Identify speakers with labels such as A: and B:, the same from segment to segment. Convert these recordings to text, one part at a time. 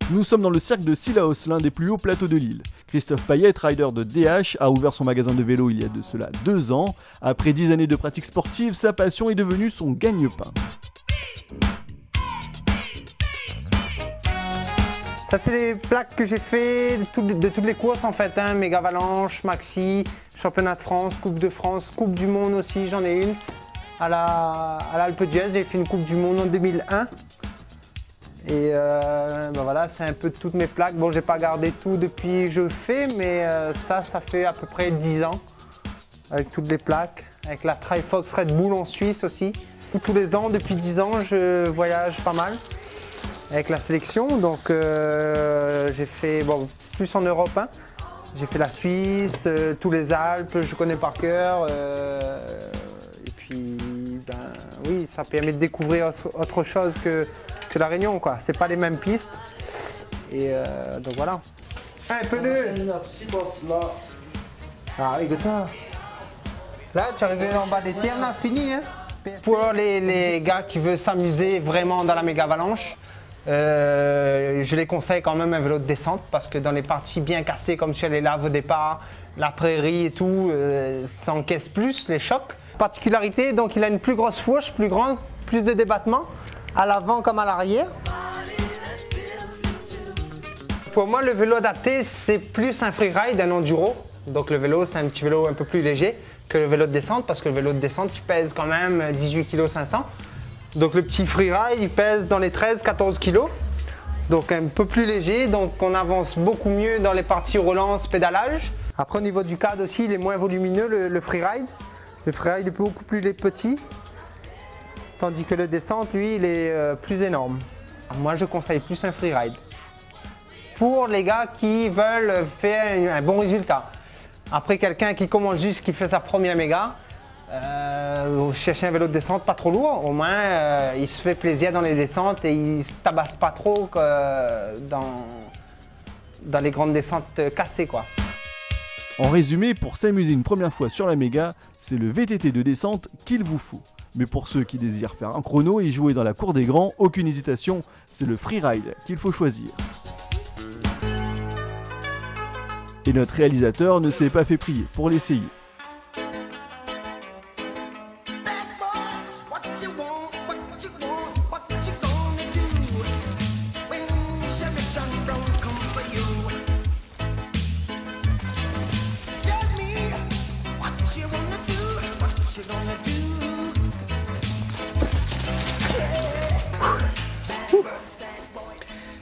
A: Nous sommes dans le cercle de Cilaos, l'un des plus hauts plateaux de l'île. Christophe Payet, rider de DH, a ouvert son magasin de vélo il y a de cela 2 ans. Après 10 années de pratique sportive, sa passion est devenue son gagne-pain.
B: Ça, c'est les plaques que j'ai fait de toutes les courses en fait, hein. Méga Avalanche, Maxi, Championnat de France, Coupe de France, Coupe du Monde aussi, j'en ai une. À l'Alpe d'Huez, j'ai fait une Coupe du Monde en 2001. Et ben voilà, c'est un peu de toutes mes plaques. Bon, j'ai pas gardé tout depuis que je le fais, mais ça fait à peu près 10 ans. Avec toutes les plaques, avec la Trifox Red Bull en Suisse aussi. Tous les ans, depuis 10 ans, je voyage pas mal avec la sélection. Donc j'ai fait, bon, plus en Europe, hein. J'ai fait la Suisse, tous les Alpes, je connais par cœur. Et puis, ben oui, ça permet de découvrir autre chose que la Réunion, quoi. C'est pas les mêmes pistes. Et donc voilà. Un pneu. Ah, écoute ça. Là, tu es arrivé en bas des termes, là, fini, hein. Pour les gars qui veulent s'amuser vraiment dans la méga avalanche, je les conseille quand même un vélo de descente parce que dans les parties bien cassées comme sur les laves au départ, la prairie et tout, ça encaisse plus les chocs. Particularité, donc il a une plus grosse fourche, plus grande, plus de débattement, à l'avant comme à l'arrière. Pour moi, le vélo adapté, c'est plus un freeride, un enduro. Donc le vélo, c'est un petit vélo un peu plus léger que le vélo de descente parce que le vélo de descente, il pèse quand même 18,5 kg. Donc le petit freeride, il pèse dans les 13-14 kg. Donc un peu plus léger, donc on avance beaucoup mieux dans les parties relance, pédalage. Après au niveau du cadre aussi, il est moins volumineux le freeride. Le freeride est beaucoup plus petit, tandis que le descente, lui, il est plus énorme. Moi, je conseille plus un freeride. Pour les gars qui veulent faire un bon résultat. Après, quelqu'un qui commence juste, qui fait sa première méga, chercher un vélo de descente pas trop lourd, au moins il se fait plaisir dans les descentes et il ne se tabasse pas trop dans les grandes descentes cassées, quoi.
A: En résumé, pour s'amuser une première fois sur la méga, c'est le VTT de descente qu'il vous faut. Mais pour ceux qui désirent faire un chrono et jouer dans la cour des grands, aucune hésitation, c'est le freeride qu'il faut choisir. Et notre réalisateur ne s'est pas fait prier pour l'essayer.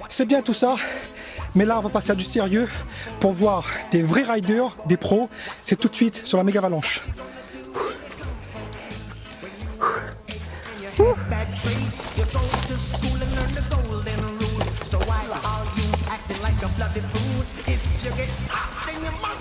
C: C'est bien tout ça, mais là on va passer à du sérieux pour voir des vrais riders, des pros. C'est tout de suite sur la méga avalanche.
D: So why are you acting like a bloody fool? If you get hot, then you must